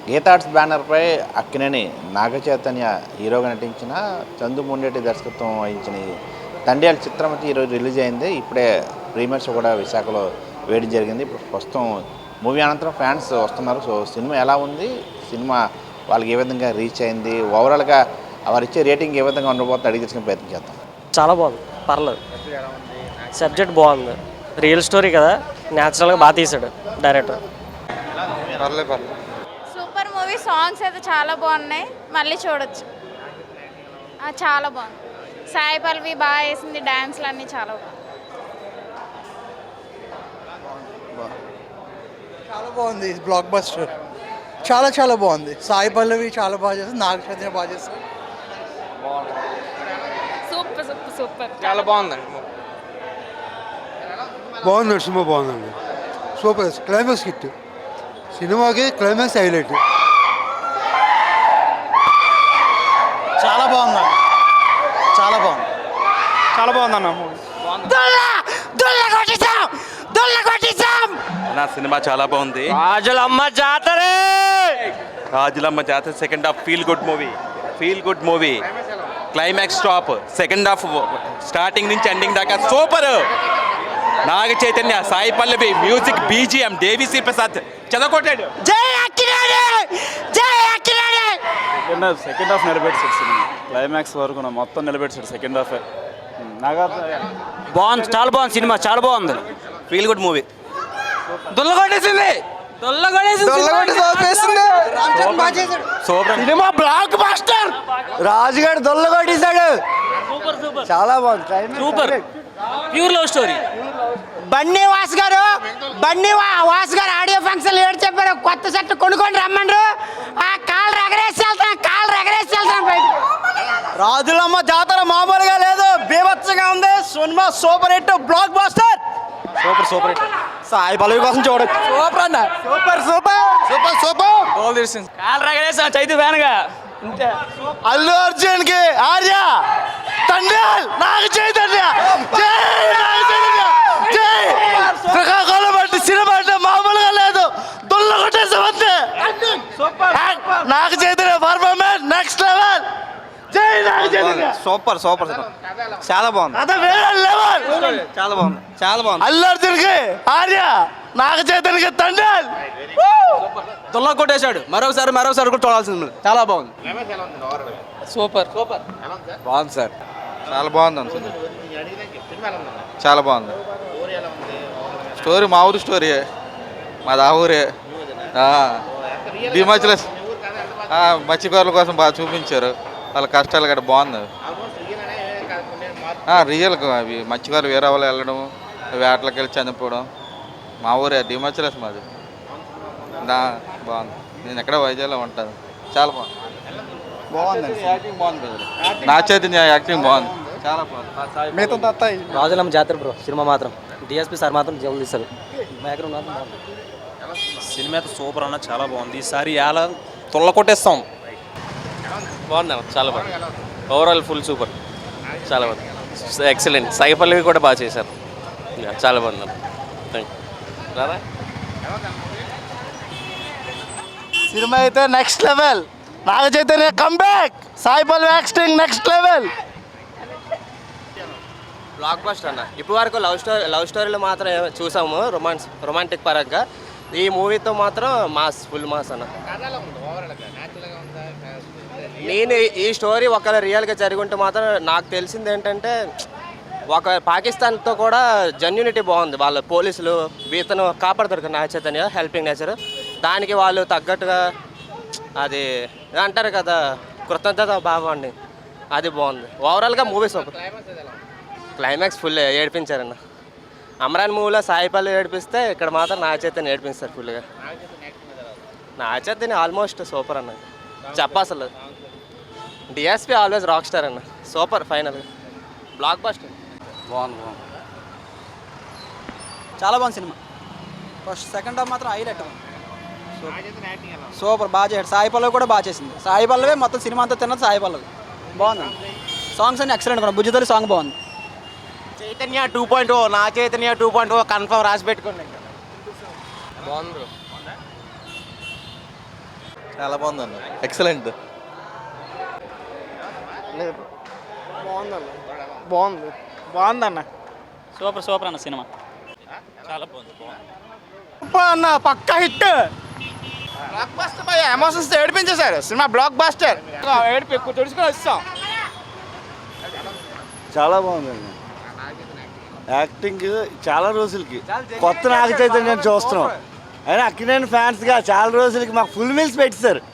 గీతార్ట్స్ బ్యానర్పై అక్కినేని నాగచైతన్య హీరోగా నటించిన చందు మొండేటి దర్శకత్వం వహించిన తండ్యాల చిత్రం అయితే ఈరోజు రిలీజ్ అయింది. ఇప్పుడే ప్రీమియర్స్ కూడా విశాఖలో వేయడం జరిగింది. ఇప్పుడు ప్రస్తుతం మూవీ అనంతరం ఫ్యాన్స్ వస్తున్నారు. సో సినిమా ఎలా ఉంది, సినిమా వాళ్ళకి ఏ విధంగా రీచ్ అయింది, ఓవరాల్గా వారు ఇచ్చే రేటింగ్ ఏ విధంగా ఉండబోతుందో అడిగి తీసుకుని ప్రయత్నం చేద్దాం. చాలా బాగుంది, పర్లేదు. సబ్జెక్ట్ బాగుంది, రియల్ స్టోరీ కదా, న్యాచురల్గా బాగా తీసాడు డైరెక్టర్. Super movie. సాంగ్స్ అయితే చాలా బాగున్నాయి, మళ్ళీ చూడొచ్చు. చాలా బాగుంది. సాయి పల్లవి బాగా వేసింది, డ్యాన్స్లు అన్నీ చాలా బాగుంది. చాలా బాగుంది, బ్లాక్ బస్టర్. చాలా చాలా బాగుంది. సాయి పల్లవి చాలా బాగా చేస్తుంది, నాగ చైతన్య బాగా చేస్తుంది. సూపర్ సూపర్ సూపర్, చాలా బాగుందండి. బాగుందండి, సినిమా బాగుందండి. Super, climax hit. సినిమాకి క్లైమాక్స్ హైలైట్. చాలా బాగుందండి, చాలా బాగుంది, చాలా బాగుందన్న మూవీ. నా సినిమా చాలా బాగుంది. రాజులమ్మ జాతరే, Rajulamma Jathara second half feel good movie. Climax top, second half starting నుంచి ఎండింగ్ దాకా super. Naga Chaitanya, Sai Pallavi, music, BGM, Devi Sri Prasad చదవకొట్టాడు. సెకండ్ హాఫ్ నిలబెట్టాడు సినిమా. క్లైమాక్స్ వరకు మొత్తం నిలబెట్టాడు సెకండ్ హాఫ్. బాగుంది, చాలా బాగుంది సినిమా, చాలా బాగుంది. Feel good movie. Cinema block buster. రాజుగారు దొల్లగొట్టేశాడు. చాలా బాగుంది, super, pure love story. Bunny was గారు ఆడియో ఫంక్షన్ ఏడు చెప్పారు, కొత్త సెట్ కొనుక్కొని రమ్మండ్రు. ఆ కాళ్ళు ఎగరేసి వెళ్తాను బయట. రాజులమ్మ జాతర మామూలుగా లేదు, బీభత్సంగా ఉంది. సినిమా super hit, blockbuster. Super hit. Sai Pallavi కోసం చూడొచ్చు. సూపర్ అన్న, సూపర్. కాళ్ళు రగడేసా చైతు ఫ్యాన్గా. అల్లు అర్జున్ కి ఆర్య, తండ్రి నాగ చైతన్య, జై శ్రీకాకుళం బట్టి సినిమా అంటే మామూలుగా లేదు, దొల్ల కొట్టేసామంతే. Naga Chaitanya performance next level. జై నాగ చైతన్య. సూపర్ చాలా బాగుంది. అదే వేరే లెవెల్. చాలా బాగుంది. అల్లు అర్జున్ కి ఆర్య, నాగ చైతన్యకి తండ్రి దుల్లా కొట్టేశాడు. మరొకసారి కూడా చూడాల్సింది. చాలా బాగుంది, సూపర్. బాగుంది సార్, చాలా బాగుంది. చాలా బాగుంది. స్టోరీ మా ఊరి స్టోరీ, మాది ఆ ఊరే. డిమాచులస్ మత్స్యకారుల కోసం బాగా చూపించారు, వాళ్ళ కష్టాలు గట్రా బాగుంది. రియల్గా అవి మత్స్యకారులు వేరే వాళ్ళు వెళ్ళడం, వేటలకు వెళ్ళి చనిపోవడం. మా ఊరే డిమాచులస్ మాది. బాగుంది. నేను ఎక్కడ వైజాగ్లో ఉంటాను. చాలా బాగుంది. యాక్టింగ్ బాగుంది. నా చైతన్య యాక్టింగ్ బాగుంది, చాలా బాగుంది. రాజులమ్మ జాతర బ్రో సినిమా మాత్రం. డిఎస్పీ సార్ మాత్రం జవులు తీస్తారు. బ్యాక్గ్రౌండ్ మాత్రం బాగుంది. సినిమా అయితే సూపర్ అన్న, చాలా బాగుంది. ఈసారి ఎలా తొల్ల కొట్టేస్తాం. బాగుంది, చాలా బాగుంది. ఓవరాల్ ఫుల్ సూపర్, చాలా బాగుంది. ఎక్సలెంట్. సాయి పల్లవి కూడా బాగా చేశారు, చాలా బాగుంది. Thank you. రాదా సినిమా అయితే next level. Naga Chaitanya comeback, Sai Pallavi acting next level. Blockbuster అన్న. ఇప్పుడు వరకు లవ్ స్టోరీలు మాత్రం చూసాము, రొమాంటిక్ పరంగా. ఈ మూవీతో మాత్రం ఫుల్ మాస్ అన్న. నేను ఈ స్టోరీ ఒకవేళ రియల్గా జరిగి ఉంటే మాత్రం నాకు తెలిసింది ఏంటంటే, ఒక పాకిస్తాన్తో కూడా జెన్యూనిటీ బాగుంది. వాళ్ళ పోలీసులు ఇతను కాపాడతారు కదా నాగ చైతన్య, హెల్పింగ్ నేచర్. దానికి వాళ్ళు తగ్గట్టుగా అది అంటారు కదా, కృతజ్ఞత భావం అండి, అది బాగుంది. ఓవరాల్గా మూవీ సూపర్. క్లైమాక్స్ ఫుల్ ఏడిపించారన్న. అమరాన్ మూవీలో సాయి పల్లవి ఏడిపిస్తే, ఇక్కడ మాత్రం నాగ చైతన్య ఏడిపిస్తారు ఫుల్గా. నాగ చైతన్య ఆల్మోస్ట్ సూపర్ అన్న, చెప్పాసలు. డిఎస్పీ ఆల్వేస్ రాక్ స్టార్ అన్న, సూపర్. ఫైనల్గా బ్లాక్ బస్టర్. బాగుంది. చాలా బాగుంది సినిమా. ఫస్ట్ సెకండ్ హాఫ్ మాత్రం హైలైట్. సూపర్, బాగా చేశాడు. సాయి పల్లవి కూడా బాగా చేసింది. సాయి పల్లవి మొత్తం సినిమా అంతా తిన్నది సాయి పల్లవి. బాగుంది. సాంగ్స్ అన్ని ఎక్సలెంట్ కూడా. బుజ్జితల్లి సాంగ్ బాగుంది. చైతన్య 2.0, నా చైతన్య 2.0 కన్ఫర్మ్ రాసి పెట్టుకోండి. బాగుంది. చాలా బాగుందన్న ఎక్సలెంట్. బాగుందన్న సూపర్ అన్న సినిమా. అన్న పక్కా హిట్. బ్లాక్ బాస్టర్ భయ, ఎమోషన్స్ ఏడిపించేశారు. సినిమా బ్లాక్ బాస్టర్. ఏడిపి ఎక్కువ తుడుచుకొని వస్తాం. చాలా బాగుందండి యాక్టింగ్. చాలా రోజులకి కొత్త నాగ చైతన్యం చూస్తున్నాం. అయినా అక్కినేని ఫ్యాన్స్గా చాలా రోజులకి మాకు ఫుల్ మీల్స్ పెట్టేశారు.